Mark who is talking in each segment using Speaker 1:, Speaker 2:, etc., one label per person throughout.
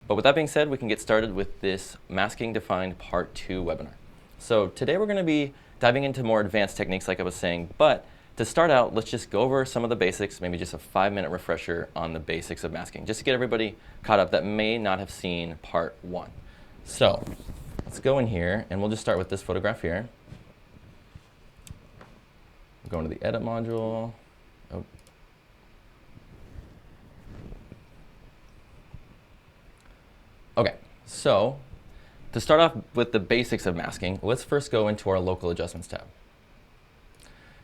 Speaker 1: But with that being said, we can get started with this Masking Defined Part 2 webinar. So today we're going to be diving into more advanced techniques like I was saying, but to start out, let's just go over some of the basics, maybe just a 5-minute refresher on the basics of masking, just to get everybody caught up that may not have seen Part 1. So let's go in here, and we'll just start with this photograph here. Go into the Edit module. Oh. Okay, so to start off with the basics of masking, let's first go into our Local Adjustments tab.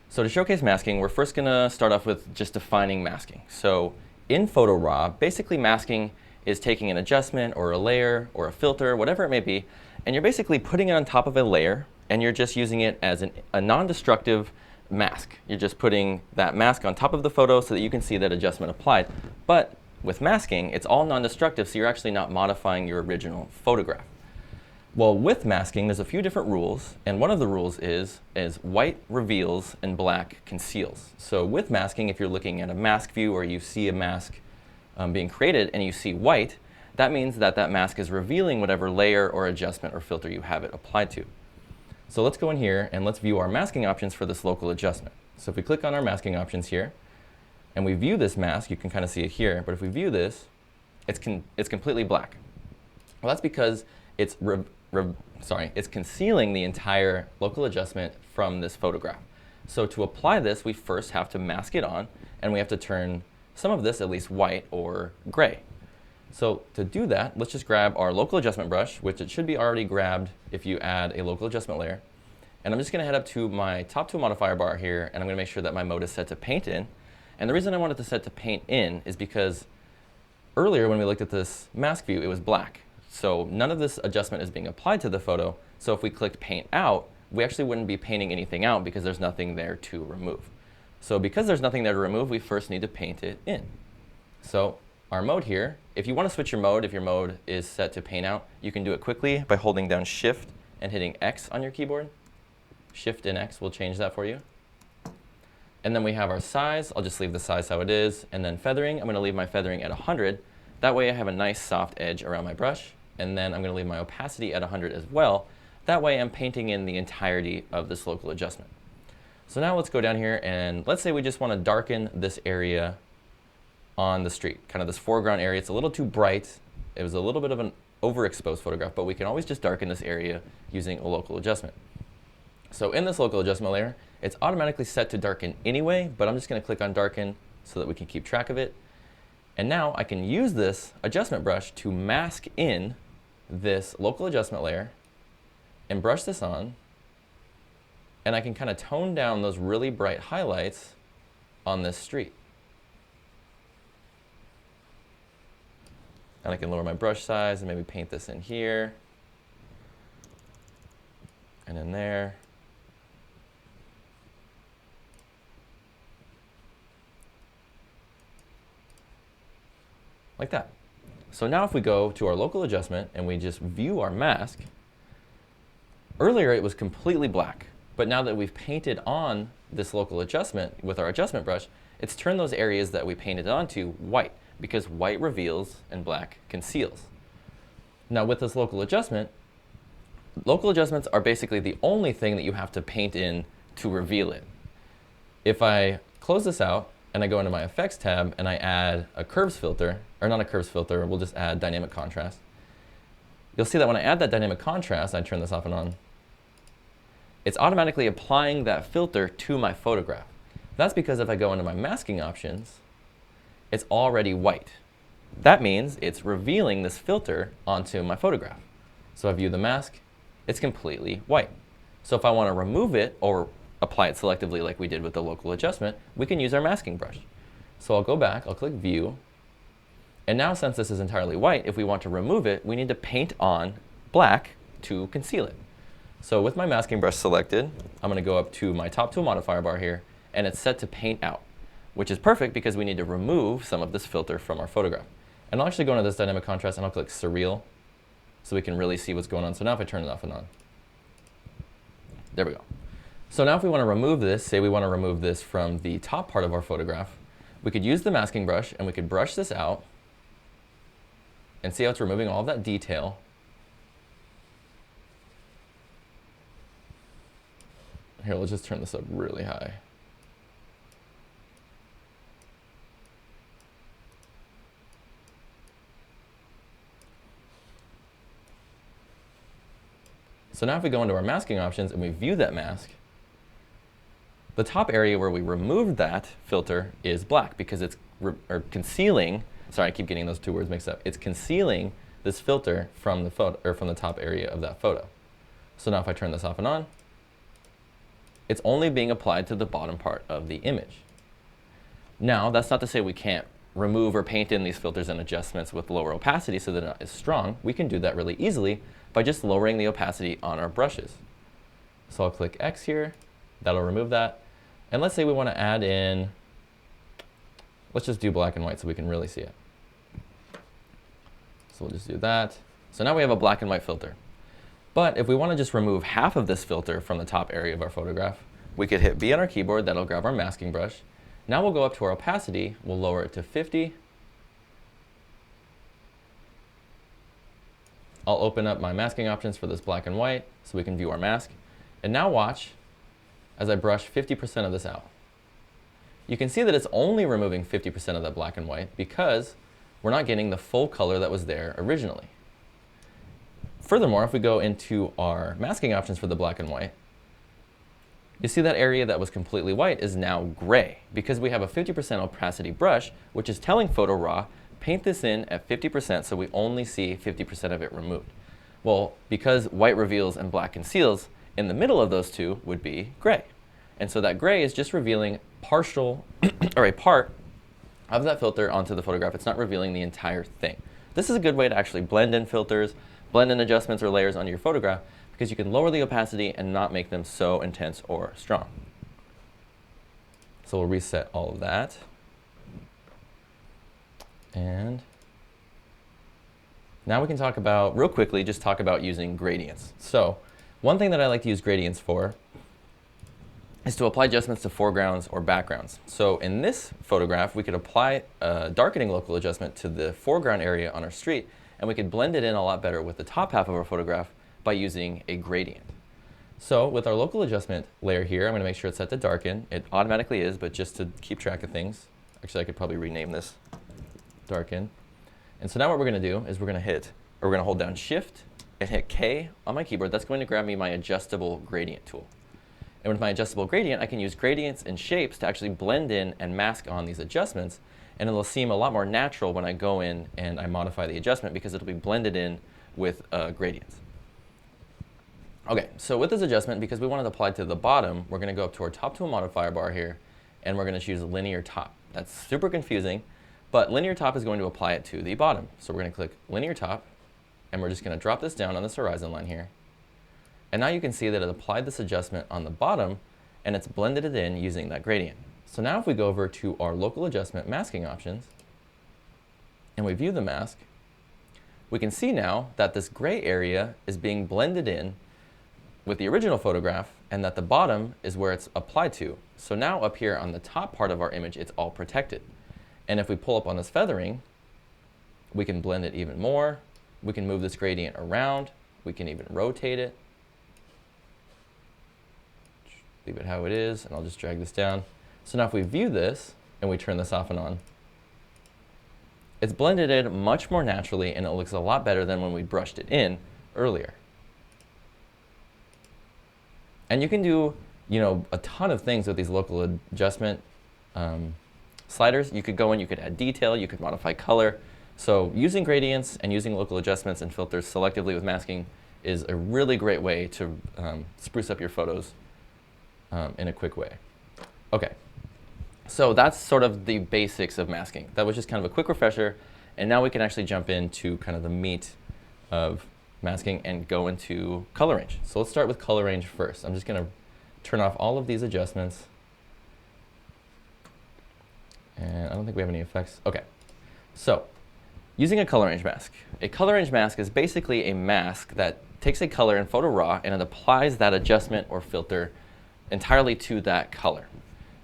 Speaker 1: So to showcase masking, we're first going to start off with just defining masking. So in Photo RAW, basically masking is taking an adjustment or a layer or a filter, whatever it may be, and you're basically putting it on top of a layer, and you're just using it as a non-destructive mask. You're just putting that mask on top of the photo so that you can see that adjustment applied. But with masking, it's all non-destructive, so you're actually not modifying your original photograph. Well, with masking, there's a few different rules, and one of the rules is white reveals and black conceals. So with masking, if you're looking at a mask view or you see a mask being created and you see white, that means that that mask is revealing whatever layer or adjustment or filter you have it applied to. So let's go in here and let's view our masking options for this local adjustment. So if we click on our masking options here, and we view this mask, you can kind of see it here, but if we view this, it's completely black. Well, that's because it's concealing the entire local adjustment from this photograph. So to apply this, we first have to mask it on, and we have to turn some of this at least white or gray. So to do that, let's just grab our local adjustment brush, which it should be already grabbed if you add a local adjustment layer. And I'm just going to head up to my top tool modifier bar here, and I'm going to make sure that my mode is set to paint in. And the reason I wanted to set to paint in is because earlier when we looked at this mask view, it was black. So none of this adjustment is being applied to the photo. So if we clicked paint out, we actually wouldn't be painting anything out because there's nothing there to remove. So because there's nothing there to remove, we first need to paint it in. So our mode here, if you want to switch your mode, if your mode is set to paint out, you can do it quickly by holding down Shift and hitting X on your keyboard. Shift and X will change that for you. And then we have our size. I'll just leave the size how it is. And then feathering, I'm going to leave my feathering at 100. That way I have a nice soft edge around my brush. And then I'm going to leave my opacity at 100 as well. That way I'm painting in the entirety of this local adjustment. So now let's go down here and let's say we just want to darken this area on the street, kind of this foreground area. It's a little too bright. It was a little bit of an overexposed photograph, but we can always just darken this area using a local adjustment. So in this local adjustment layer, it's automatically set to darken anyway, but I'm just going to click on darken so that we can keep track of it. And now I can use this adjustment brush to mask in this local adjustment layer and brush this on. And I can kind of tone down those really bright highlights on this street. And I can lower my brush size and maybe paint this in here and in there. Like that. So now if we go to our local adjustment and we just view our mask, earlier it was completely black, but now that we've painted on this local adjustment with our adjustment brush, it's turned those areas that we painted onto white, because white reveals and black conceals. Now with this local adjustments are basically the only thing that you have to paint in to reveal it. If I close this out, and I go into my effects tab and I add a curves filter, or not a curves filter, we'll just add dynamic contrast. You'll see that when I add that dynamic contrast, I turn this off and on, it's automatically applying that filter to my photograph. That's because if I go into my masking options, it's already white. That means it's revealing this filter onto my photograph. So I view the mask, it's completely white. So if I want to remove it or apply it selectively like we did with the local adjustment, we can use our masking brush. So I'll go back, I'll click View, and now since this is entirely white, if we want to remove it, we need to paint on black to conceal it. So with my masking brush selected, I'm going to go up to my top tool modifier bar here, and it's set to paint out, which is perfect because we need to remove some of this filter from our photograph. And I'll actually go into this dynamic contrast and I'll click Surreal so we can really see what's going on. So now if I turn it off and on, there we go. So now if we want to remove this, say we want to remove this from the top part of our photograph, we could use the masking brush and we could brush this out. And see how it's removing all of that detail. Here, let's just turn this up really high. So now if we go into our masking options and we view that mask, the top area where we removed that filter is black because it's concealing, sorry, I keep getting those two words mixed up. It's concealing this filter from the photo, or from the top area of that photo. So now if I turn this off and on, it's only being applied to the bottom part of the image. Now, that's not to say we can't remove or paint in these filters and adjustments with lower opacity so they're not as strong. We can do that really easily by just lowering the opacity on our brushes. So I'll click X here, that'll remove that. And let's say we want to add in, let's just do black and white so we can really see it. So we'll just do that. So now we have a black and white filter. But if we want to just remove half of this filter from the top area of our photograph, we could hit B on our keyboard, that'll grab our masking brush. Now we'll go up to our opacity, we'll lower it to 50. I'll open up my masking options for this black and white so we can view our mask. And now watch as I brush 50% of this out. You can see that it's only removing 50% of that black and white because we're not getting the full color that was there originally. Furthermore, if we go into our masking options for the black and white, you see that area that was completely white is now gray because we have a 50% opacity brush, which is telling Photo RAW, paint this in at 50% so we only see 50% of it removed. Well, because white reveals and black conceals, in the middle of those two would be gray. And so that gray is just revealing partial, or a part of that filter onto the photograph. It's not revealing the entire thing. This is a good way to actually blend in filters, blend in adjustments or layers onto your photograph because you can lower the opacity and not make them so intense or strong. So we'll reset all of that. And now we can talk about, real quickly, just talk about using gradients. So one thing that I like to use gradients for is to apply adjustments to foregrounds or backgrounds. So in this photograph, we could apply a darkening local adjustment to the foreground area on our street, and we could blend it in a lot better with the top half of our photograph by using a gradient. So with our local adjustment layer here, I'm going to make sure it's set to darken. It automatically is, but just to keep track of things, actually I could probably rename this darken. And so now what we're going to do is we're going to hold down Shift and hit K on my keyboard. That's going to grab me my adjustable gradient tool. And with my adjustable gradient, I can use gradients and shapes to actually blend in and mask on these adjustments. And it'll seem a lot more natural when I go in and I modify the adjustment because it'll be blended in with gradients. Okay, so with this adjustment, because we want it applied to the bottom, we're going to go up to our top tool modifier bar here, and we're going to choose linear top. That's super confusing, but linear top is going to apply it to the bottom. So we're going to click linear top, and we're just going to drop this down on this horizon line here. And now you can see that it applied this adjustment on the bottom, and it's blended it in using that gradient. So now if we go over to our local adjustment masking options, and we view the mask, we can see now that this gray area is being blended in with the original photograph, and that the bottom is where it's applied to. So now up here on the top part of our image, it's all protected. And if we pull up on this feathering, we can blend it even more. We can move this gradient around. We can even rotate it. Leave it how it is, and I'll just drag this down. So now if we view this, and we turn this off and on, it's blended in much more naturally, and it looks a lot better than when we brushed it in earlier. And you can do, a ton of things with these local adjustment sliders. You could go in, you could add detail, you could modify color. So using gradients and using local adjustments and filters selectively with masking is a really great way to spruce up your photos in a quick way. Okay, so that's sort of the basics of masking. That was just kind of a quick refresher, and now we can actually jump into kind of the meat of masking and go into color range. So let's start with color range first. I'm just going to turn off all of these adjustments. And I don't think we have any effects. Okay, so using a color range mask. A color range mask is basically a mask that takes a color in Photo RAW and it applies that adjustment or filter entirely to that color.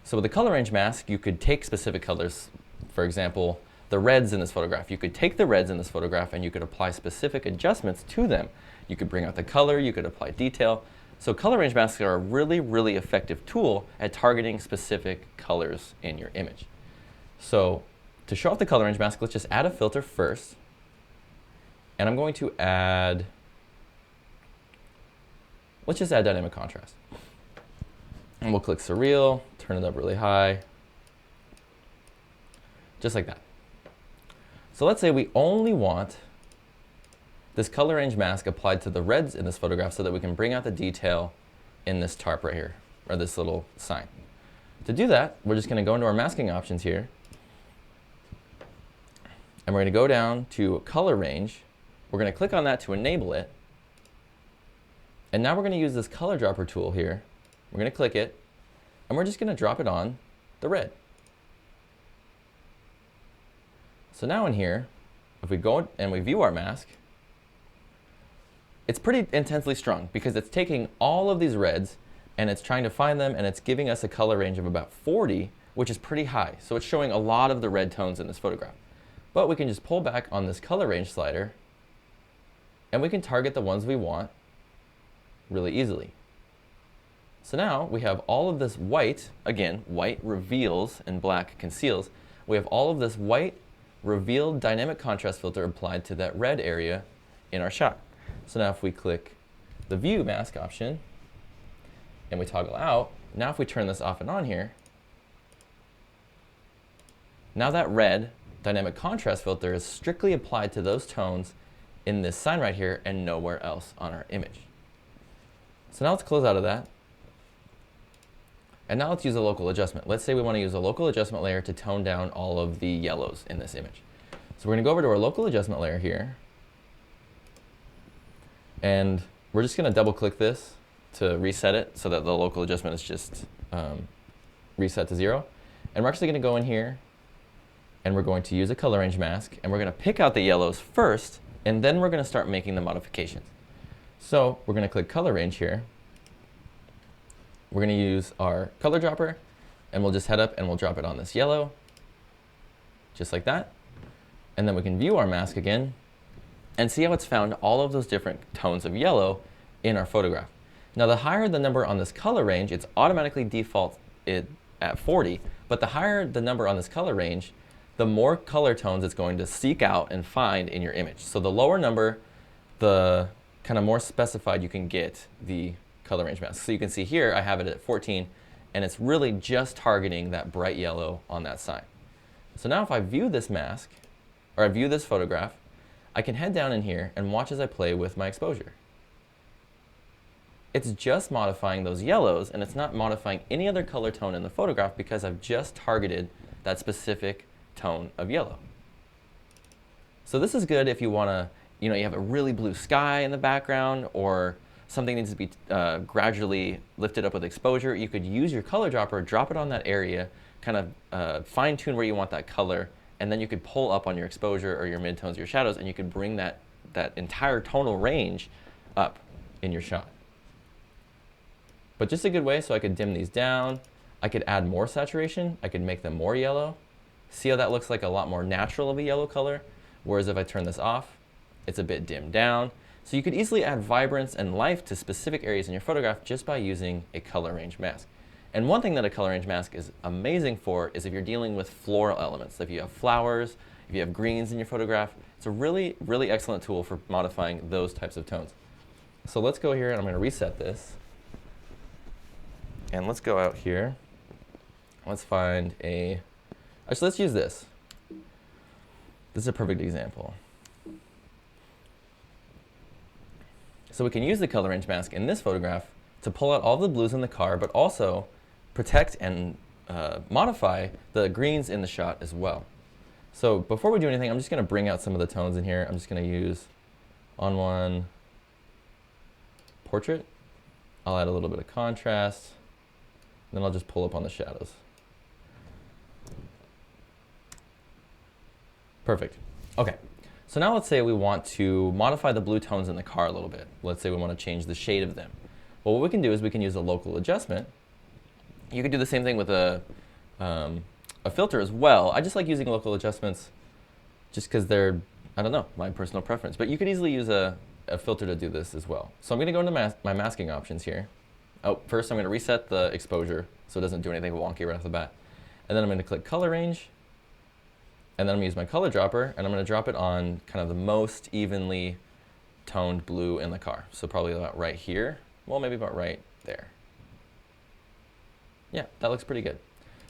Speaker 1: So with a color range mask, you could take specific colors. For example, the reds in this photograph. You could take the reds in this photograph and you could apply specific adjustments to them. You could bring out the color, you could apply detail. So color range masks are a really, really effective tool at targeting specific colors in your image. So to show off the color range mask, let's just add a filter first. And I'm going to add, let's just add dynamic contrast. And we'll click surreal, turn it up really high, just like that. So let's say we only want this color range mask applied to the reds in this photograph so that we can bring out the detail in this tarp right here, or this little sign. To do that, we're just going to go into our masking options here, and we're going to go down to color range. We're going to click on that to enable it. And now we're going to use this color dropper tool here. We're going to click it, and we're just going to drop it on the red. So now in here, if we go and we view our mask, it's pretty intensely strong because it's taking all of these reds and it's trying to find them, and it's giving us a color range of about 40, which is pretty high. So it's showing a lot of the red tones in this photograph. But we can just pull back on this color range slider, and we can target the ones we want really easily. So now we have all of this white, again, white reveals and black conceals. We have all of this white revealed dynamic contrast filter applied to that red area in our shot. So now if we click the view mask option and we toggle out, now if we turn this off and on here, now that red dynamic contrast filter is strictly applied to those tones in this sign right here and nowhere else on our image. So now let's close out of that. And now let's use a local adjustment. Let's say we want to use a local adjustment layer to tone down all of the yellows in this image. So we're going to go over to our local adjustment layer here. And we're just going to double click this to reset it so that the local adjustment is just reset to 0. And we're actually going to go in here and we're going to use a color range mask, and we're going to pick out the yellows first, and then we're going to start making the modifications. So we're going to click color range here. We're going to use our color dropper, and we'll just head up and we'll drop it on this yellow, just like that. And then we can view our mask again and see how it's found all of those different tones of yellow in our photograph. Now the higher the number on this color range, it's automatically default it at 40, but the higher the number on this color range, the more color tones it's going to seek out and find in your image. So the lower number, the kind of more specified you can get the color range mask. So you can see here I have it at 14, and it's really just targeting that bright yellow on that sign. So now if I view this mask, or I view this photograph, I can head down in here and watch as I play with my exposure. It's just modifying those yellows, and it's not modifying any other color tone in the photograph because I've just targeted that specific tone of yellow. So this is good if you want to, you have a really blue sky in the background, or something needs to be gradually lifted up with exposure. You could use your color dropper, drop it on that area, kind of fine tune where you want that color, and then you could pull up on your exposure or your midtones or your shadows, and you could bring that entire tonal range up in your shot. But just a good way, so I could dim these down. I could add more saturation. I could make them more yellow. See how that looks like a lot more natural of a yellow color? Whereas if I turn this off, it's a bit dimmed down. So you could easily add vibrance and life to specific areas in your photograph just by using a color range mask. And one thing that a color range mask is amazing for is if you're dealing with floral elements. If you have flowers, if you have greens in your photograph, it's a really, really excellent tool for modifying those types of tones. So let's go here and I'm going to reset this. And let's go out here. Let's find a, actually let's use this. This is a perfect example. So we can use the color range mask in this photograph to pull out all the blues in the car, but also protect and modify the greens in the shot as well. So before we do anything, I'm just going to bring out some of the tones in here. I'm just going to use ON1 Portrait. I'll add a little bit of contrast. Then I'll just pull up on the shadows. Perfect. Okay. So now let's say we want to modify the blue tones in the car a little bit. Let's say we want to change the shade of them. Well, what we can do is we can use a local adjustment. You could do the same thing with a filter as well. I just like using local adjustments just because they're, I don't know, my personal preference. But you could easily use a filter to do this as well. So I'm going to go into my masking options here. Oh, first I'm going to reset the exposure so it doesn't do anything wonky right off the bat. And then I'm going to click color range. And then I'm going to use my color dropper, and I'm going to drop it on kind of the most evenly toned blue in the car. So probably about right here. Well, maybe about right there. Yeah, that looks pretty good.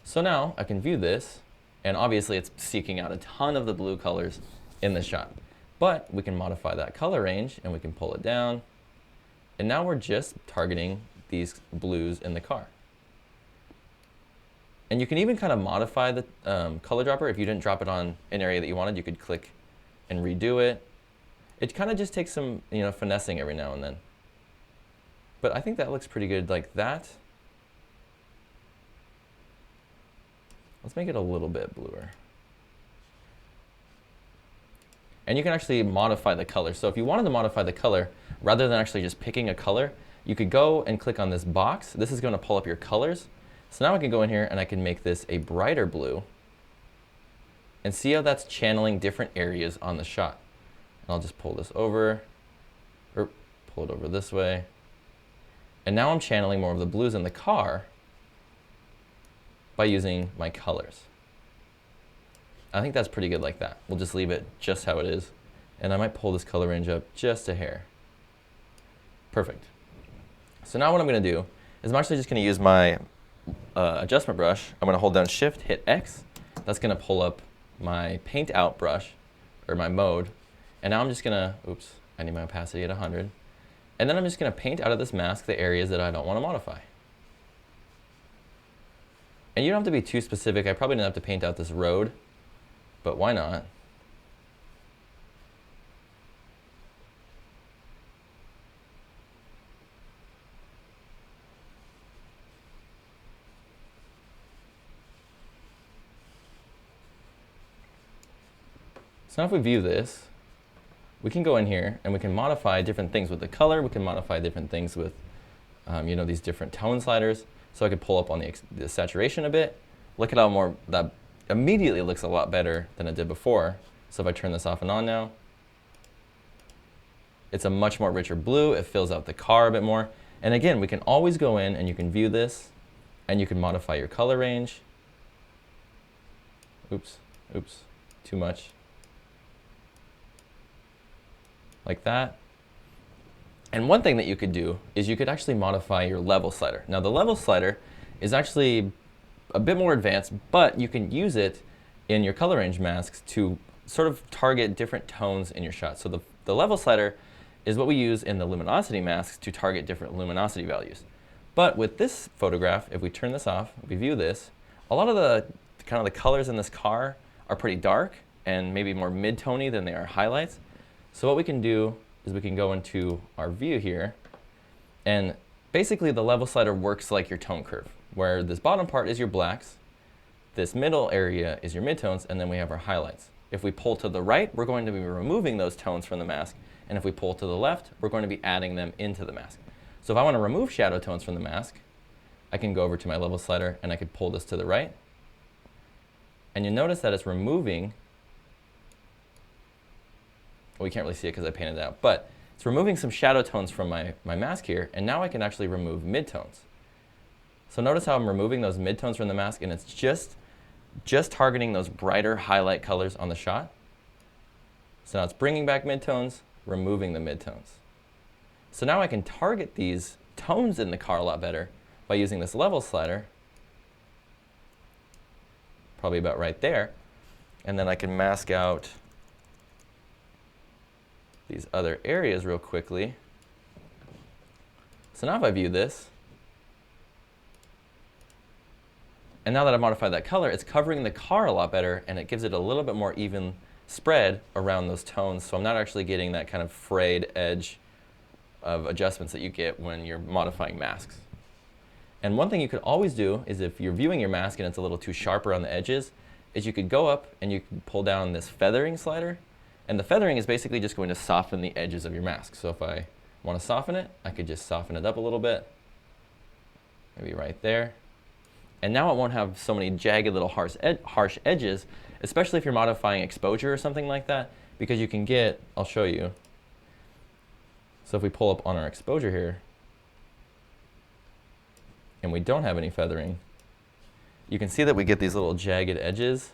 Speaker 1: So now I can view this, and obviously it's seeking out a ton of the blue colors in the shot. But we can modify that color range, and we can pull it down. And now we're just targeting these blues in the car. And you can even kind of modify the color dropper. If you didn't drop it on an area that you wanted, you could click and redo it. It kind of just takes some, finessing every now and then. But I think that looks pretty good like that. Let's make it a little bit bluer. And you can actually modify the color. So if you wanted to modify the color, rather than actually just picking a color, you could go and click on this box. This is going to pull up your colors. So now I can go in here and I can make this a brighter blue. And see how that's channeling different areas on the shot. And I'll just pull this over, or pull it over this way. And now I'm channeling more of the blues in the car by using my colors. I think that's pretty good like that. We'll just leave it just how it is. And I might pull this color range up just a hair. Perfect. So now what I'm going to do is I'm actually just going to use my adjustment brush. I'm going to hold down Shift, hit X. That's going to pull up my paint out brush, or my mode. And now I'm just going to, oops, I need my opacity at 100. And then I'm just going to paint out of this mask the areas that I don't want to modify. And you don't have to be too specific. I probably didn't have to paint out this road, but why not? So now if we view this, we can go in here and we can modify different things with the color. We can modify different things with these different tone sliders. So I could pull up on the saturation a bit. Look at how more that immediately looks a lot better than it did before. So if I turn this off and on now, it's a much more richer blue. It fills out the car a bit more. And again, we can always go in and you can view this and you can modify your color range. Oops, too much. Like that. And one thing that you could do is you could actually modify your level slider. Now the level slider is actually a bit more advanced, but you can use it in your color range masks to sort of target different tones in your shot. So the level slider is what we use in the luminosity masks to target different luminosity values. But with this photograph, if we turn this off, we view this, a lot of the colors in this car are pretty dark and maybe more mid-tony than they are highlights. So what we can do is we can go into our view here, and basically the level slider works like your tone curve, where this bottom part is your blacks, this middle area is your midtones, and then we have our highlights. If we pull to the right, we're going to be removing those tones from the mask, and if we pull to the left, we're going to be adding them into the mask. So if I want to remove shadow tones from the mask, I can go over to my level slider and I could pull this to the right, and you notice that it's removing. Well, we can't really see it because I painted it out, but it's removing some shadow tones from my mask here, and now I can actually remove midtones. So notice how I'm removing those midtones from the mask, and it's just targeting those brighter highlight colors on the shot. So now it's bringing back midtones, removing the midtones. So now I can target these tones in the car a lot better by using this level slider, probably about right there, and then I can mask out these other areas real quickly. So now if I view this, and now that I've modified that color, it's covering the car a lot better, and it gives it a little bit more even spread around those tones, so I'm not actually getting that kind of frayed edge of adjustments that you get when you're modifying masks. And one thing you could always do is if you're viewing your mask and it's a little too sharp around the edges, is you could go up and you can pull down this feathering slider. And the feathering is basically just going to soften the edges of your mask. So if I want to soften it, I could just soften it up a little bit, maybe right there. And now it won't have so many jagged little harsh edges, especially if you're modifying exposure or something like that, because you can get, I'll show you. So if we pull up on our exposure here, and we don't have any feathering, you can see that we get these little jagged edges.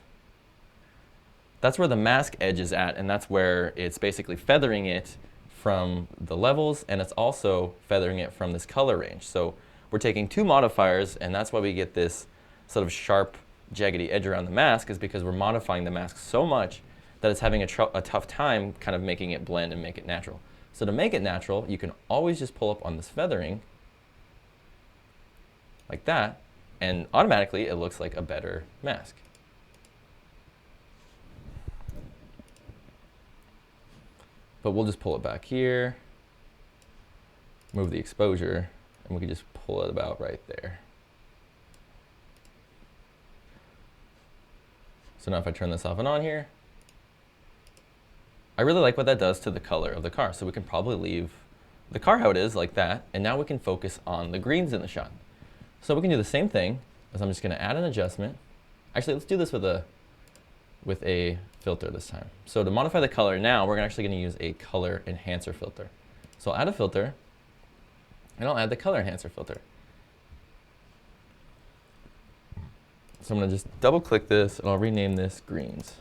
Speaker 1: That's where the mask edge is at, and that's where it's basically feathering it from the levels, and it's also feathering it from this color range. So we're taking two modifiers, and that's why we get this sort of sharp, jaggedy edge around the mask, is because we're modifying the mask so much that it's having a tough time kind of making it blend and make it natural. So to make it natural, you can always just pull up on this feathering like that, and automatically it looks like a better mask. But we'll just pull it back here, move the exposure, and we can just pull it about right there. So now if I turn this off and on here, I really like what that does to the color of the car. So we can probably leave the car how it is, like that, and now we can focus on the greens in the shot. So we can do the same thing, as I'm just gonna add an adjustment. Actually, let's do this with a filter this time. So to modify the color now, we're actually gonna use a color enhancer filter. So I'll add a filter, and I'll add the color enhancer filter. So I'm gonna just double click this, and I'll rename this greens.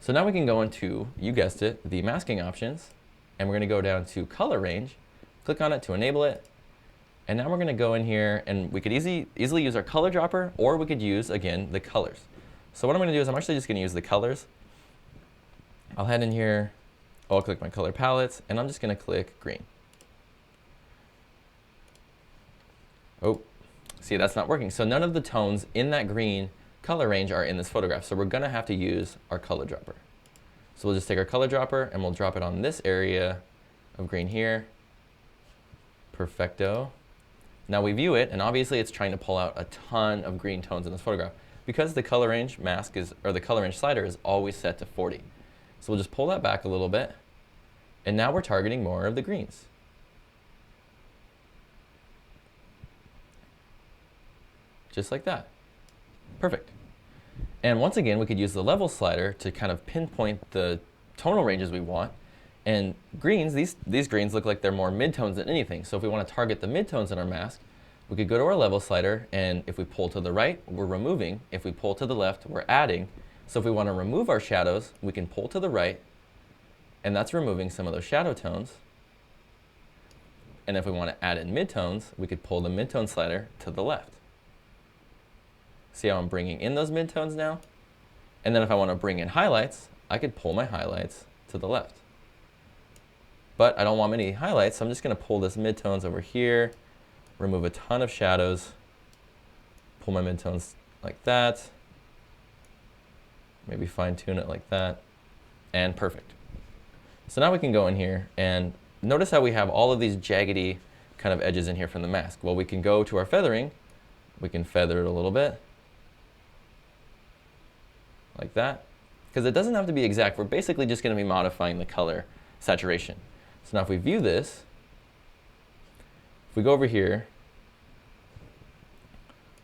Speaker 1: So now we can go into, you guessed it, the masking options, and we're gonna go down to color range, click on it to enable it, and now we're gonna go in here, and we could easily use our color dropper, or we could use, again, the colors. So what I'm gonna do is I'm actually just gonna use the colors. I'll head in here, I'll click my color palettes, and I'm just gonna click green. Oh, see, that's not working. So none of the tones in that green color range are in this photograph. So we're gonna have to use our color dropper. So we'll just take our color dropper and we'll drop it on this area of green here. Perfecto. Now we view it, and obviously it's trying to pull out a ton of green tones in this photograph because the color range mask is, or the color range slider is always set to 40. So we'll just pull that back a little bit, and now we're targeting more of the greens. Just like that. Perfect. And once again, we could use the level slider to kind of pinpoint the tonal ranges we want. And greens, these greens look like they're more midtones than anything. So if we want to target the midtones in our mask, we could go to our level slider, and if we pull to the right, we're removing. If we pull to the left, we're adding. So if we want to remove our shadows, we can pull to the right, and that's removing some of those shadow tones. And if we want to add in midtones, we could pull the midtone slider to the left. See how I'm bringing in those midtones now? And then if I want to bring in highlights, I could pull my highlights to the left. But I don't want many highlights, so I'm just going to pull this midtones over here, remove a ton of shadows, pull my midtones like that, maybe fine tune it like that, and perfect. So now we can go in here and notice how we have all of these jaggedy kind of edges in here from the mask. Well, we can go to our feathering, we can feather it a little bit, like that, because it doesn't have to be exact. We're basically just going to be modifying the color saturation. So now if we view this, if we go over here,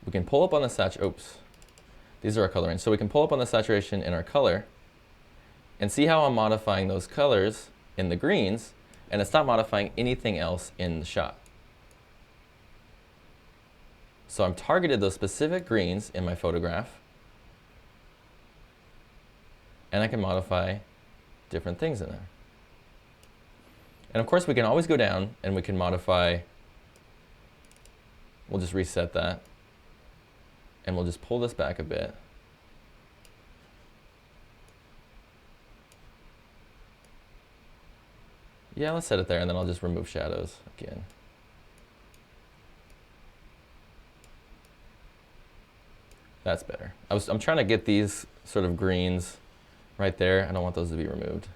Speaker 1: we can pull up on the oops, these are our color range. So we can pull up on the saturation in our color and see how I'm modifying those colors in the greens, and it's not modifying anything else in the shot. So I'm targeted those specific greens in my photograph, and I can modify different things in there. And of course, we can always go down and we can modify. We'll just reset that, and we'll just pull this back a bit. Yeah, let's set it there, and then I'll just remove shadows again. That's better. I'm trying to get these sort of greens right there. I don't want those to be removed.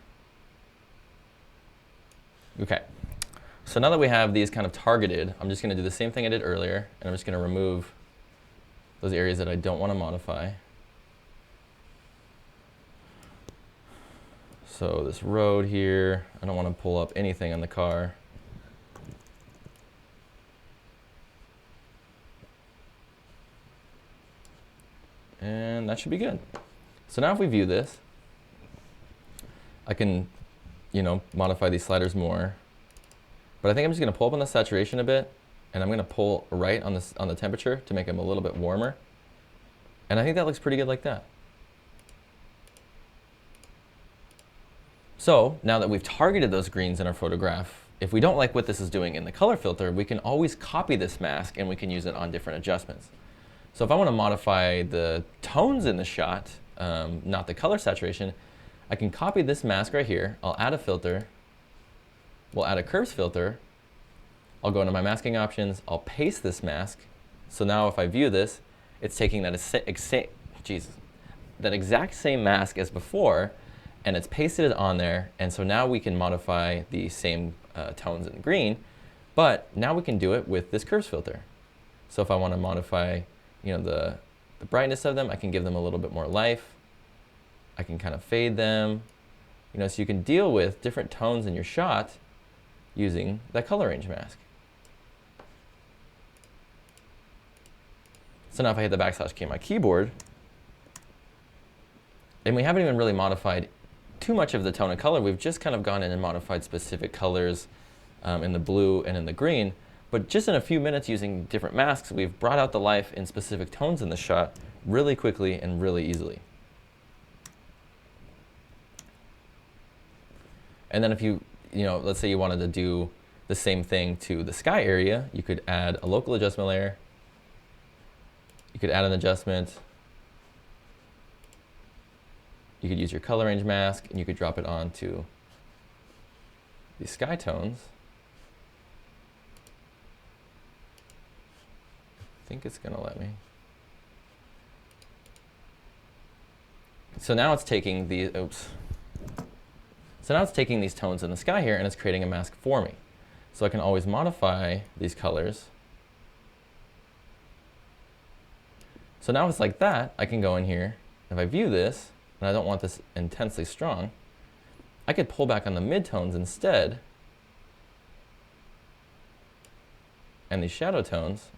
Speaker 1: Okay, so now that we have these kind of targeted, I'm just going to do the same thing I did earlier, and I'm just going to remove those areas that I don't want to modify. So this road here, I don't want to pull up anything on the car. And that should be good. So now if we view this, I can, modify these sliders more. But I think I'm just going to pull up on the saturation a bit, and I'm going to pull right on the temperature to make them a little bit warmer. And I think that looks pretty good like that. So now that we've targeted those greens in our photograph, if we don't like what this is doing in the color filter, we can always copy this mask and we can use it on different adjustments. So if I want to modify the tones in the shot, not the color saturation, I can copy this mask right here. I'll add a filter. We'll add a curves filter. I'll go into my masking options. I'll paste this mask. So now if I view this, it's taking that exact same mask as before, and it's pasted it on there. And so now we can modify the same tones in green, but now we can do it with this curves filter. So if I want to modify, the brightness of them, I can give them a little bit more life. I can kind of fade them, so you can deal with different tones in your shot using that color range mask. So now if I hit the \K on my keyboard, and we haven't even really modified too much of the tone and color, we've just kind of gone in and modified specific colors in the blue and in the green, but just in a few minutes using different masks, we've brought out the life in specific tones in the shot really quickly and really easily. And then if let's say you wanted to do the same thing to the sky area, you could add a local adjustment layer. You could add an adjustment. You could use your color range mask, and you could drop it onto the sky tones. I think it's going to let me. So now it's taking the, So now it's taking these tones in the sky here, and it's creating a mask for me. So I can always modify these colors. So now it's like that. I can go in here. If I view this, and I don't want this intensely strong, I could pull back on the midtones instead. And these shadow tones,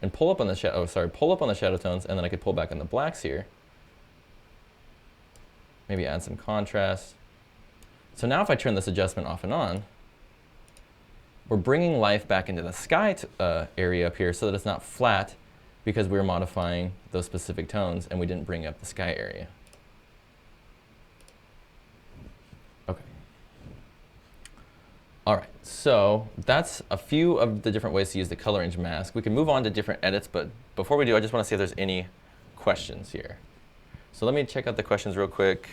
Speaker 1: and pull up on the pull up on the shadow tones, and then I could pull back on the blacks here. Maybe add some contrast. So now if I turn this adjustment off and on, we're bringing life back into the sky area up here so that it's not flat, because we were modifying those specific tones and we didn't bring up the sky area. Okay. All right, so that's a few of the different ways to use the color range mask. We can move on to different edits, but before we do, I just want to see if there's any questions here. So let me check out the questions real quick.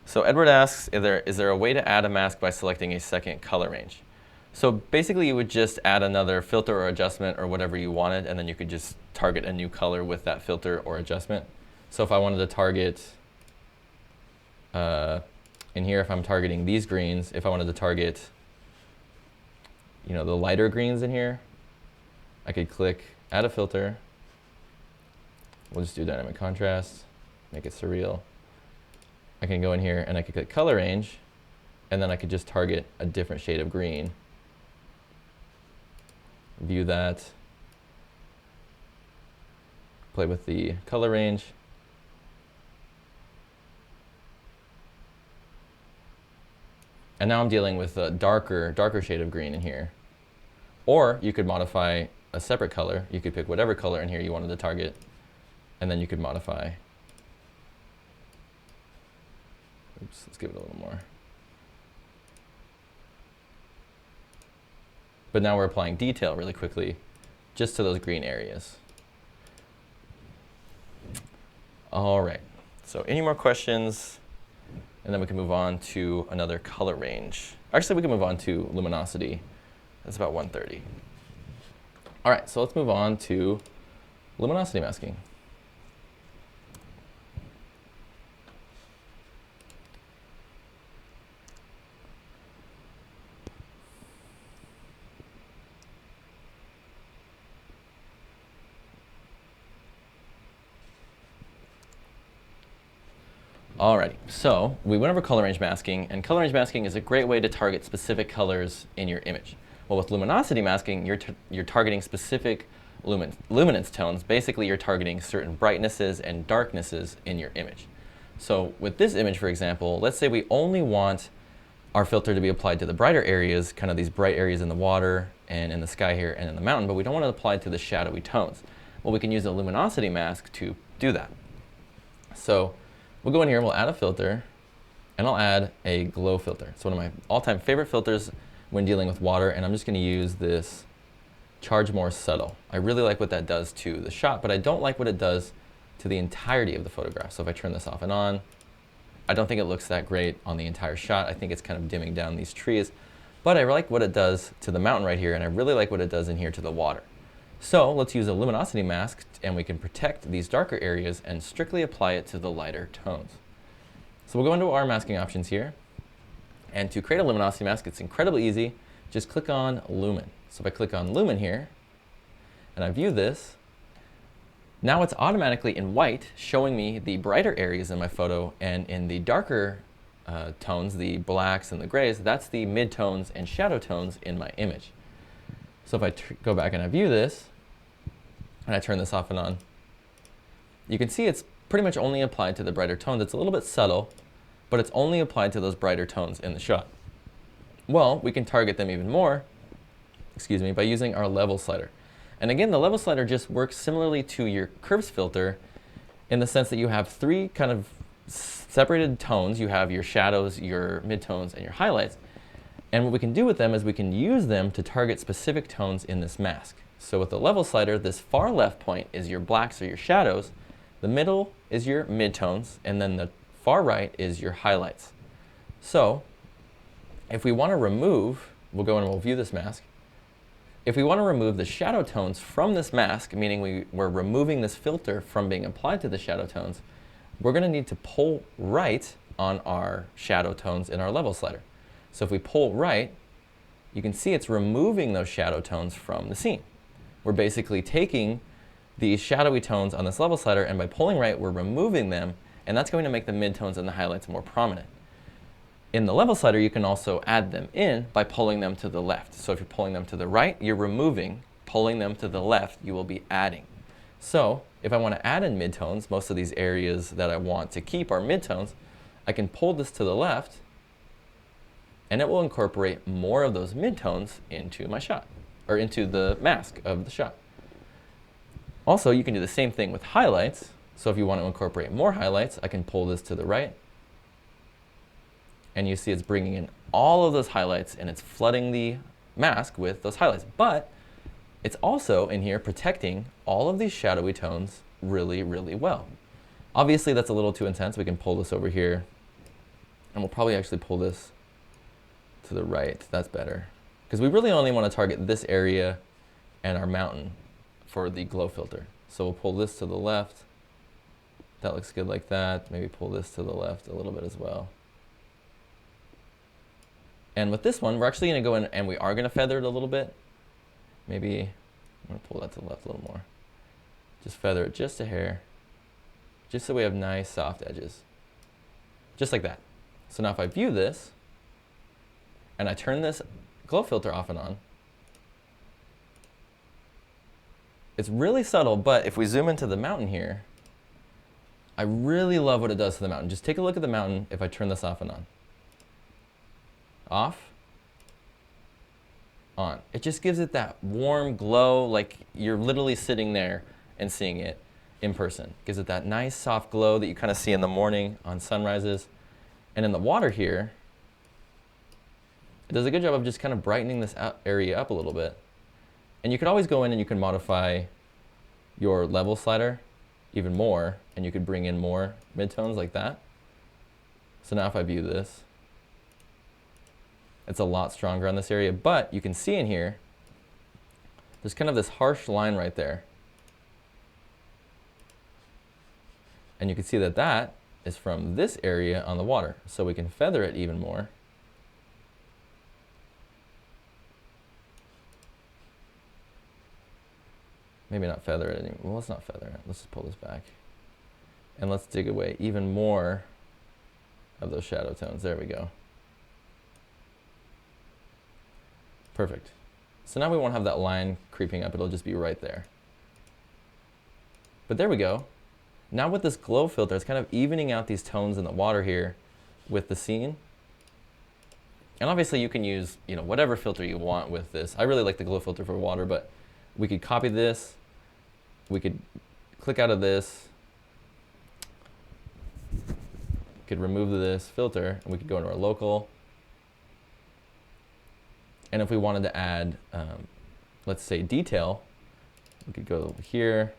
Speaker 1: So Edward asks, is there a way to add a mask by selecting a second color range? So basically you would just add another filter or adjustment or whatever you wanted, and then you could just target a new color with that filter or adjustment. So if I wanted to target, in here, if I'm targeting these greens, if I wanted to target the lighter greens in here, I could click add a filter. We'll just do dynamic contrast, make it surreal. I can go in here and I could click color range, and then I could just target a different shade of green. View that. Play with the color range. And now I'm dealing with a darker shade of green in here. Or you could modify a separate color. You could pick whatever color in here you wanted to target, and then you could modify. Let's give it a little more. But now we're applying detail really quickly just to those green areas. All right, so any more questions? And then we can move on to another color range. Actually, we can move on to luminosity. That's about 1:30. All right, so let's move on to luminosity masking. Alrighty, so we went over color range masking, and color range masking is a great way to target specific colors in your image. Well, with luminosity masking, you're targeting specific luminance tones. Basically, you're targeting certain brightnesses and darknesses in your image. So with this image, for example, let's say we only want our filter to be applied to the brighter areas, kind of these bright areas in the water and in the sky here and in the mountain, but we don't want to apply it to the shadowy tones. Well, we can use a luminosity mask to do that. So we'll go in here and we'll add a filter, and I'll add a glow filter. It's one of my all-time favorite filters when dealing with water, and I'm just going to use this Charge More Subtle. I really like what that does to the shot, but I don't like what it does to the entirety of the photograph. So if I turn this off and on, I don't think it looks that great on the entire shot. I think it's kind of dimming down these trees, but I like what it does to the mountain right here, and I really like what it does in here to the water. So let's use a luminosity mask, and we can protect these darker areas and strictly apply it to the lighter tones. So we'll go into our masking options here, and to create a luminosity mask, it's incredibly easy. Just click on Lumen. So if I click on Lumen here, and I view this, now it's automatically in white, showing me the brighter areas in my photo, and in the darker tones, the blacks and the grays, that's the midtones and shadow tones in my image. So if I go back and I view this, and I turn this off and on, you can see it's pretty much only applied to the brighter tones. It's a little bit subtle, but it's only applied to those brighter tones in the shot. Well, we can target them even more, by using our level slider. And again, the level slider just works similarly to your curves filter in the sense that you have three kind of separated tones. You have your shadows, your midtones, and your highlights. And what we can do with them is we can use them to target specific tones in this mask. So with the level slider, this far left point is your blacks or your shadows, the middle is your midtones, and then the far right is your highlights. So if we want to remove, we'll go and we'll view this mask. If we want to remove the shadow tones from this mask, meaning we're removing this filter from being applied to the shadow tones, we're going to need to pull right on our shadow tones in our level slider. So if we pull right, you can see it's removing those shadow tones from the scene. We're basically taking these shadowy tones on this level slider, and by pulling right, we're removing them, and that's going to make the midtones and the highlights more prominent. In the level slider, you can also add them in by pulling them to the left. So if you're pulling them to the right, you're removing. Pulling them to the left, you will be adding. So if I want to add in midtones, most of these areas that I want to keep are midtones, I can pull this to the left, and it will incorporate more of those midtones into my shot, or into the mask of the shot. Also, you can do the same thing with highlights. So if you want to incorporate more highlights, I can pull this to the right, and you see it's bringing in all of those highlights, and it's flooding the mask with those highlights. But it's also in here protecting all of these shadowy tones really, really well. Obviously, that's a little too intense. We can pull this over here, and we'll probably actually pull this to the right. That's better, because we really only want to target this area and our mountain for the glow filter. So we'll pull this to the left. That looks good like that. Maybe pull this to the left a little bit as well. And with this one, we're actually going to go in and we are going to feather it a little bit. Maybe I'm going to pull that to the left a little more. Just feather it just a hair, just so we have nice soft edges. Just like that. So now if I view this, and I turn this glow filter off and on, it's really subtle, but if we zoom into the mountain here, I really love what it does to the mountain. Just take a look at the mountain if I turn this off and on. Off, on. It just gives it that warm glow, like you're literally sitting there and seeing it in person. Gives it that nice soft glow that you kind of see in the morning on sunrises. And in the water here, it does a good job of just kind of brightening this area up a little bit. And you could always go in and you can modify your level slider even more, and you could bring in more midtones like that. So now if I view this, it's a lot stronger on this area, but you can see in here, there's kind of this harsh line right there. And you can see that that is from this area on the water. So we can feather it even more. Maybe not feather it anymore. Well, let's not feather it. Let's just pull this back. And let's dig away even more of those shadow tones. There we go. Perfect. So now we won't have that line creeping up. It'll just be right there. But there we go. Now with this glow filter, it's kind of evening out these tones in the water here with the scene. And obviously you can use, whatever filter you want with this. I really like the glow filter for water, but we could copy this. We could click out of this. We could remove this filter, and we could go into our local. And if we wanted to add, let's say, detail, we could go here,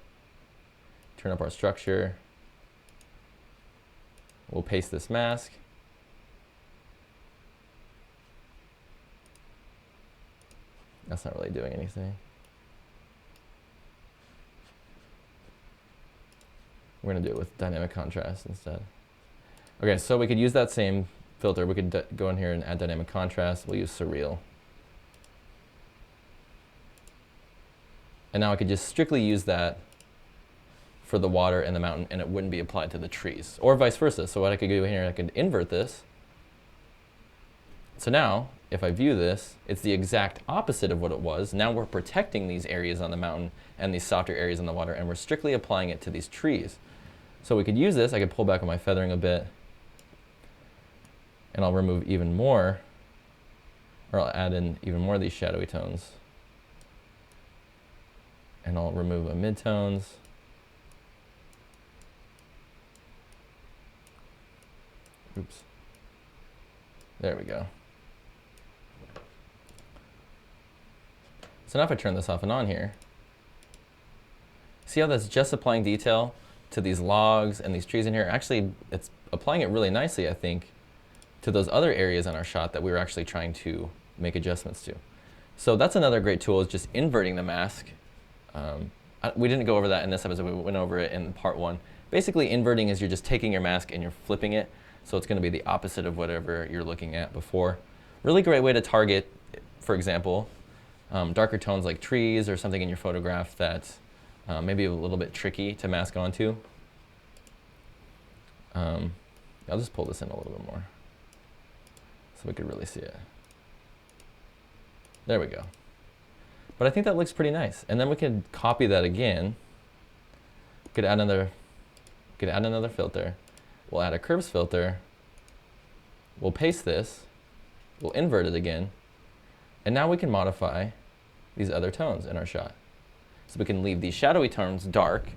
Speaker 1: turn up our structure. We'll paste this mask. That's not really doing anything. We're going to do it with dynamic contrast instead. Okay, so we could use that same filter. We could go in here and add dynamic contrast. We'll use surreal. And now I could just strictly use that for the water and the mountain, and it wouldn't be applied to the trees, or vice versa. So what I could do here, I could invert this. So now, if I view this, it's the exact opposite of what it was. Now we're protecting these areas on the mountain and these softer areas in the water, and we're strictly applying it to these trees. So we could use this. I could pull back on my feathering a bit, and I'll remove even more, or I'll add in even more of these shadowy tones. And I'll remove my midtones. Oops. There we go. So now if I turn this off and on here, see how that's just applying detail to these logs and these trees in here? Actually, it's applying it really nicely, I think, to those other areas on our shot that we were actually trying to make adjustments to. So that's another great tool, is just inverting the mask. We didn't go over that in this episode. We went over it in part 1. Basically, inverting is you're just taking your mask and you're flipping it. So it's going to be the opposite of whatever you're looking at before. Really great way to target, for example, darker tones like trees or something in your photograph that may be a little bit tricky to mask onto. I'll just pull this in a little bit more so we could really see it. There we go. But I think that looks pretty nice. And then we could copy that again. We could add another filter. We'll add a curves filter. We'll paste this. We'll invert it again. And now we can modify these other tones in our shot. So we can leave these shadowy tones dark,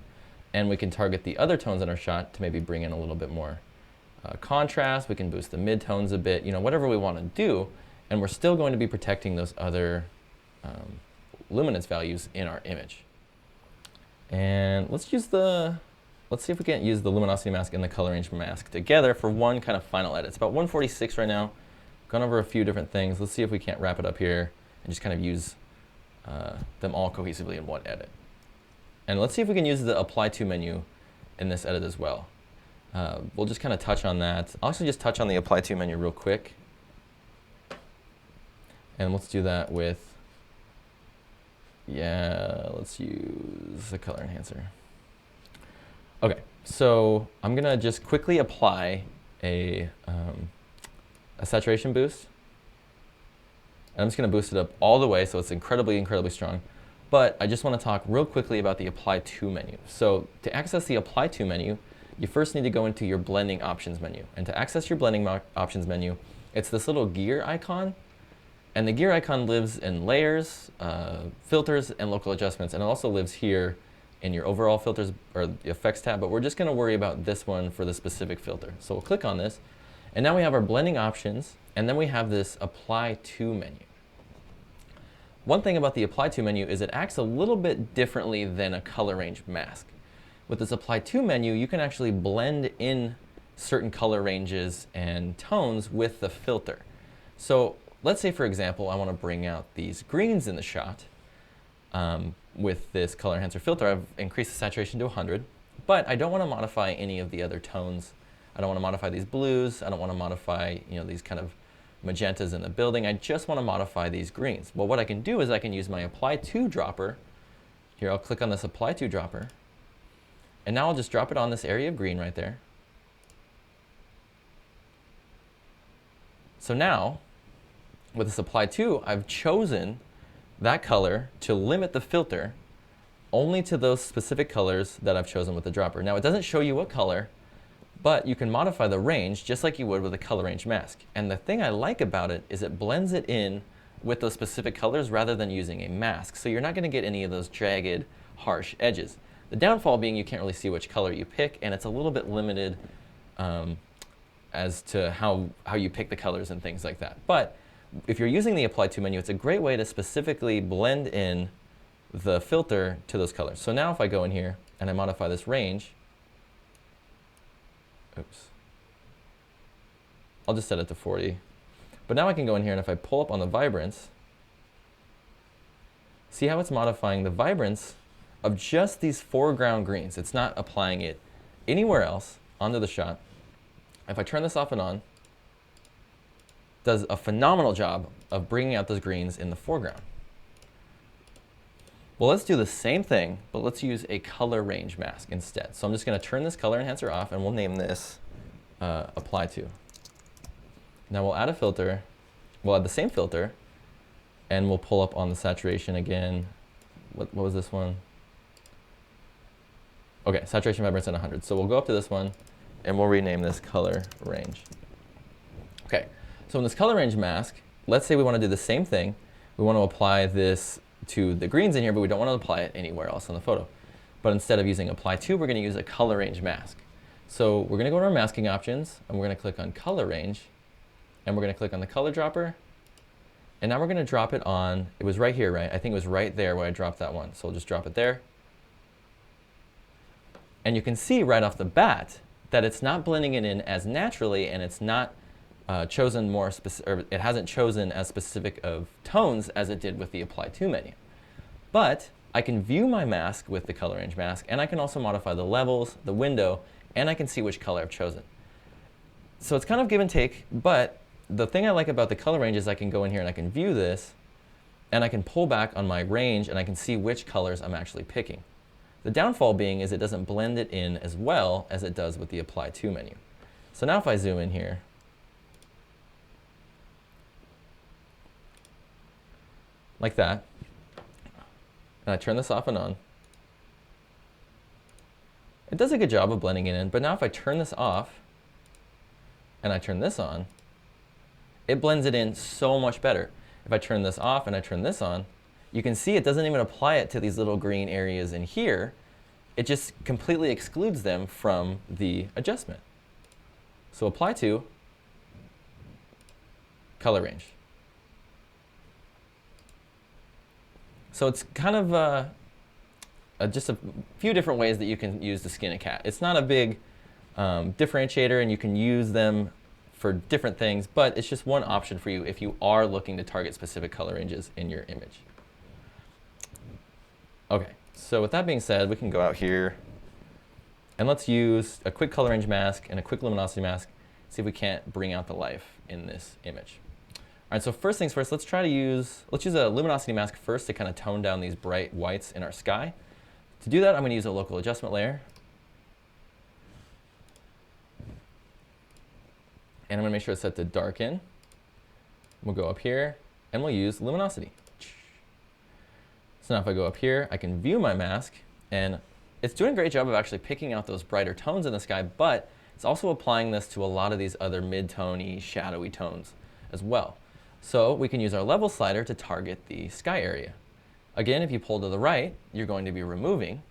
Speaker 1: and we can target the other tones in our shot to maybe bring in a little bit more contrast. We can boost the midtones a bit, whatever we want to do. And we're still going to be protecting those other luminance values in our image. And let's see if we can't use the luminosity mask and the color range mask together for one kind of final edit. It's about 146 right now. Gone over a few different things. Let's see if we can't wrap it up here and just kind of use them all cohesively in one edit. And let's see if we can use the apply to menu in this edit as well. We'll just kind of touch on that. I'll actually just touch on the apply to menu real quick. And let's do that with, let's use the color enhancer. Okay, so I'm gonna just quickly apply a saturation boost. And I'm just gonna boost it up all the way so it's incredibly, incredibly strong. But I just wanna talk real quickly about the apply to menu. So to access the apply to menu, you first need to go into your blending options menu. And to access your blending options menu, it's this little gear icon. And the gear icon lives in layers, filters, and local adjustments. And it also lives here in your overall filters or the effects tab, but we're just gonna worry about this one for the specific filter. So we'll click on this, and now we have our blending options, and then we have this apply to menu. One thing about the apply to menu is it acts a little bit differently than a color range mask. With this apply to menu, you can actually blend in certain color ranges and tones with the filter. So let's say, for example, I wanna bring out these greens in the shot. With this color enhancer filter, I've increased the saturation to 100, but I don't want to modify any of the other tones. I don't want to modify these blues. I don't want to modify, these kind of magentas in the building. I just want to modify these greens. Well, what I can do is I can use my apply to dropper. Here, I'll click on this apply to dropper, and now I'll just drop it on this area of green right there. So now, with this apply to, I've chosen that color to limit the filter only to those specific colors that I've chosen with the dropper. Now, it doesn't show you what color, but you can modify the range just like you would with a color range mask. And the thing I like about it is it blends it in with those specific colors rather than using a mask. So you're not going to get any of those jagged, harsh edges. The downfall being you can't really see which color you pick, and it's a little bit limited as to how you pick the colors and things like that. But if you're using the Apply To menu, it's a great way to specifically blend in the filter to those colors. So now if I go in here and I modify this range, oops, I'll just set it to 40. But now I can go in here and if I pull up on the vibrance, see how it's modifying the vibrance of just these foreground greens. It's not applying it anywhere else onto the shot. If I turn this off and on, it does a phenomenal job of bringing out those greens in the foreground. Well, let's do the same thing, but let's use a color range mask instead. So I'm just going to turn this color enhancer off, and we'll name this Apply To. Now we'll add a filter. We'll add the same filter, and we'll pull up on the saturation again. What was this one? OK, saturation vibrance at 100. So we'll go up to this one, and we'll rename this color range. OK, so in this color range mask, let's say we want to do the same thing. We want to apply this to the greens in here, but we don't want to apply it anywhere else on the photo. But instead of using Apply To, we're going to use a color range mask. So we're going to go to our masking options, and we're going to click on color range, and we're going to click on the color dropper. And now we're going to drop it on, it was right here, right? I think it was right there where I dropped that one. So we'll just drop it there. And you can see right off the bat that it's not blending it in as naturally, and it's not chosen more or it hasn't chosen as specific of tones as it did with the Apply To menu. But I can view my mask with the color range mask, and I can also modify the levels, the window, and I can see which color I've chosen. So it's kind of give and take, but the thing I like about the color range is I can go in here and I can view this, and I can pull back on my range, and I can see which colors I'm actually picking. The downfall being is it doesn't blend it in as well as it does with the Apply To menu. So now if I zoom in here, like that, and I turn this off and on, it does a good job of blending it in. But now if I turn this off and I turn this on, it blends it in so much better. If I turn this off and I turn this on, you can see it doesn't even apply it to these little green areas in here. It just completely excludes them from the adjustment. So Apply To, color range. So it's kind of just a few different ways that you can use to skin a cat. It's not a big differentiator, and you can use them for different things, but it's just one option for you if you are looking to target specific color ranges in your image. OK, so with that being said, we can go out here, and let's use a quick color range mask and a quick luminosity mask, see if we can't bring out the life in this image. All right, so first things first, let's use a luminosity mask first to kind of tone down these bright whites in our sky. To do that, I'm going to use a local adjustment layer. And I'm going to make sure it's set to darken. We'll go up here, and we'll use luminosity. So now if I go up here, I can view my mask, and it's doing a great job of actually picking out those brighter tones in the sky, but it's also applying this to a lot of these other mid-tone-y, shadowy tones as well. So we can use our level slider to target the sky area. Again, if you pull to the right, you're going to be removing,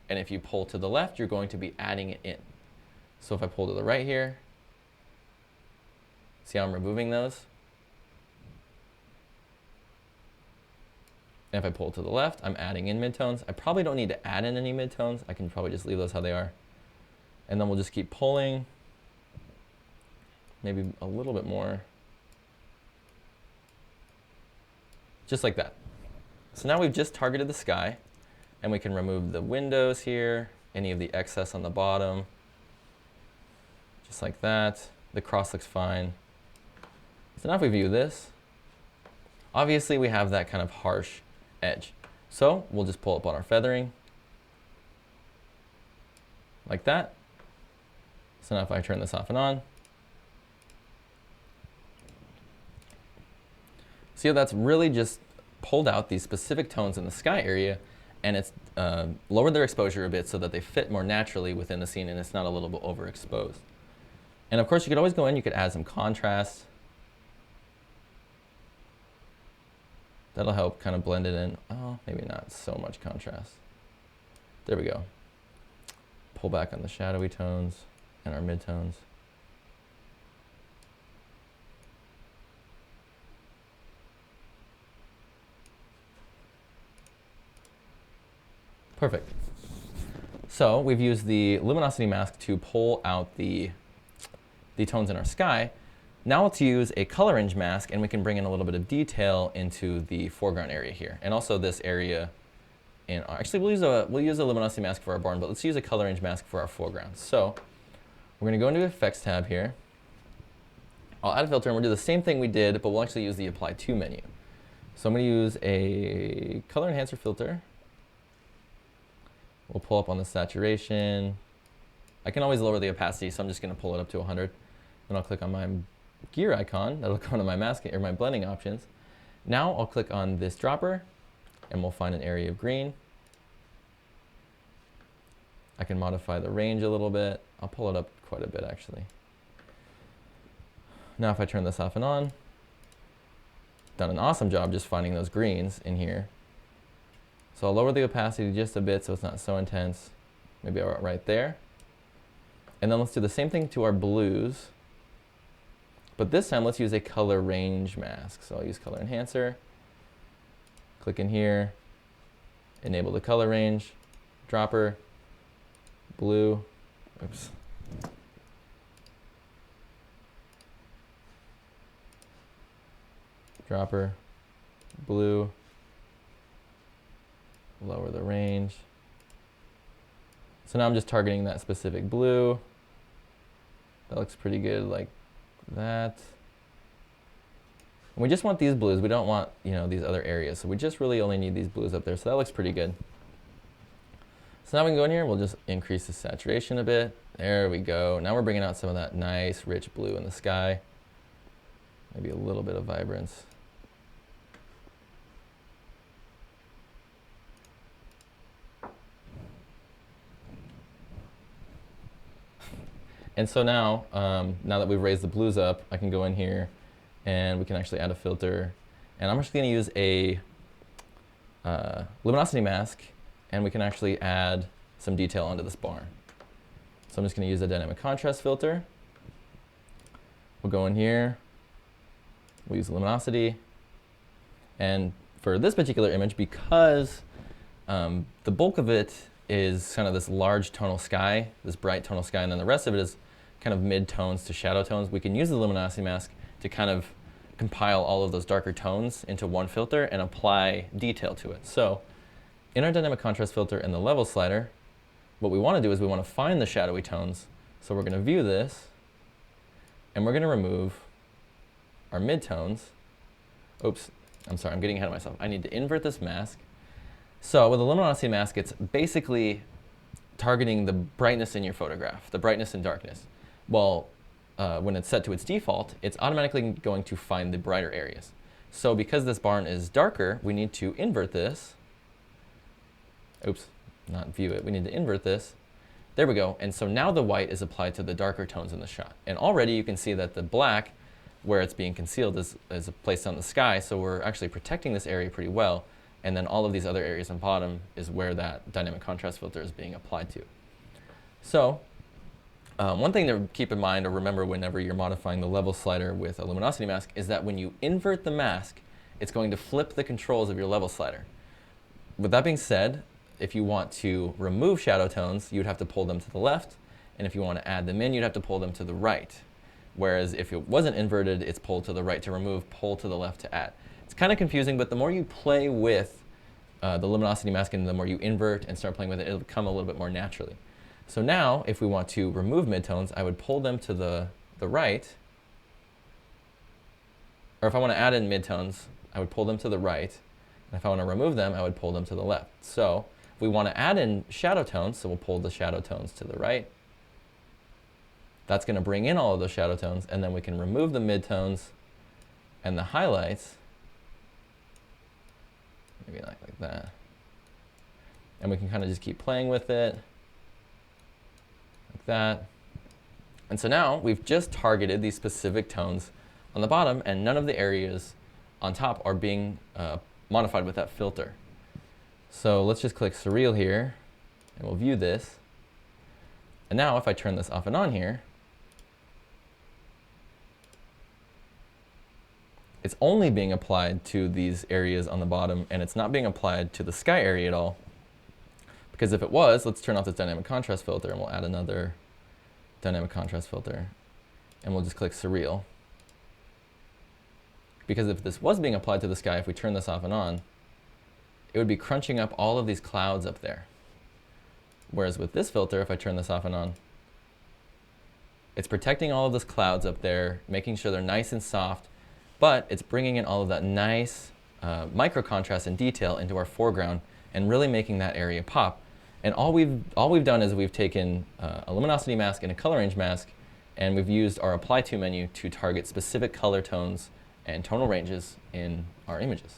Speaker 1: and if you pull to the left, you're going to be adding it in. So if I pull to the right here, see how I'm removing those? And if I pull to the left, I'm adding in midtones. I probably don't need to add in any midtones. I can probably just leave those how they are. And then we'll just keep pulling, maybe a little bit more. Just like that. So now we've just targeted the sky, and we can remove the windows here, any of the excess on the bottom, just like that. The cross looks fine. So now if we view this, obviously we have that kind of harsh edge. So we'll just pull up on our feathering, like that. So now if I turn this off and on, See how that's really just pulled out these specific tones in the sky area, and it's lowered their exposure a bit so that they fit more naturally within the scene and it's not a little bit overexposed. And of course, you could always go in, you could add some contrast. That'll help kind of blend it in. Oh, maybe not so much contrast. There we go. Pull back on the shadowy tones and our midtones. Perfect. So we've used the Luminosity Mask to pull out the tones in our sky. Now let's use a color range mask, and we can bring in a little bit of detail into the foreground area here, and also this area. Actually, we'll use a Luminosity Mask for our barn, but let's use a color range mask for our foreground. So we're going to go into the Effects tab here. I'll add a filter, and we'll do the same thing we did, but we'll actually use the Apply To menu. So I'm going to use a color enhancer filter. We'll pull up on the saturation. I can always lower the opacity, so I'm just going to pull it up to 100. Then I'll click on my gear icon. That'll go to my masking or my blending options. Now I'll click on this dropper, and we'll find an area of green. I can modify the range a little bit. I'll pull it up quite a bit, actually. Now if I turn this off and on, done an awesome job just finding those greens in here. So I'll lower the opacity just a bit so it's not so intense. Maybe right there. And then let's do the same thing to our blues. But this time, let's use a color range mask. So I'll use color enhancer, click in here, enable the color range, dropper, blue, oops. Dropper, blue, lower the range. So now I'm just targeting that specific blue. That looks pretty good like that. And we just want these blues. We don't want, these other areas. So we just really only need these blues up there. So that looks pretty good. So now we can go in here. We'll just increase the saturation a bit. There we go. Now we're bringing out some of that nice, rich blue in the sky. Maybe a little bit of vibrance. And so now, now that we've raised the blues up, I can go in here and we can actually add a filter. And I'm just going to use a Luminosity Mask, and we can actually add some detail onto this barn. So I'm just going to use a dynamic contrast filter. We'll go in here, we'll use luminosity. And for this particular image, because the bulk of it is kind of this large tonal sky, this bright tonal sky, and then the rest of it is kind of mid-tones to shadow tones, we can use the Luminosity Mask to kind of compile all of those darker tones into one filter and apply detail to it. So in our dynamic contrast filter in the level slider, what we want to do is we want to find the shadowy tones. So we're going to view this, and we're going to remove our midtones. Oops, I'm sorry, I'm getting ahead of myself. I need to invert this mask. So with the Luminosity Mask, it's basically targeting the brightness in your photograph, the brightness and darkness. Well, when it's set to its default, it's automatically going to find the brighter areas. So because this barn is darker, we need to invert this. Oops, not view it. We need to invert this. There we go. And so now the white is applied to the darker tones in the shot. And already you can see that the black, where it's being concealed, is placed on the sky. So we're actually protecting this area pretty well. And then all of these other areas on bottom is where that dynamic contrast filter is being applied to. So one thing to keep in mind or remember whenever you're modifying the level slider with a Luminosity Mask is that when you invert the mask, it's going to flip the controls of your level slider. With that being said, if you want to remove shadow tones, you'd have to pull them to the left. And if you want to add them in, you'd have to pull them to the right. Whereas if it wasn't inverted, it's pull to the right to remove, pull to the left to add. It's kind of confusing, but the more you play with the Luminosity Mask and the more you invert and start playing with it, it'll come a little bit more naturally. So now, if we want to remove midtones, I would pull them to the right. Or if I want to add in midtones, I would pull them to the right. And if I want to remove them, I would pull them to the left. So if we want to add in shadow tones, so we'll pull the shadow tones to the right. That's going to bring in all of those shadow tones, and then we can remove the midtones and the highlights that. And we can kind of just keep playing with it, like that. And so now we've just targeted these specific tones on the bottom, and none of the areas on top are being modified with that filter. So let's just click Surreal here, and we'll view this. And now if I turn this off and on here, it's only being applied to these areas on the bottom, and it's not being applied to the sky area at all. Because if it was, let's turn off this dynamic contrast filter, and we'll add another dynamic contrast filter, and we'll just click Surreal. Because if this was being applied to the sky, if we turn this off and on, it would be crunching up all of these clouds up there. Whereas with this filter, if I turn this off and on, it's protecting all of those clouds up there, making sure they're nice and soft, but it's bringing in all of that nice micro contrast and detail into our foreground and really making that area pop. And all we've done is we've taken a luminosity mask and a color range mask, and we've used our Apply To menu to target specific color tones and tonal ranges in our images.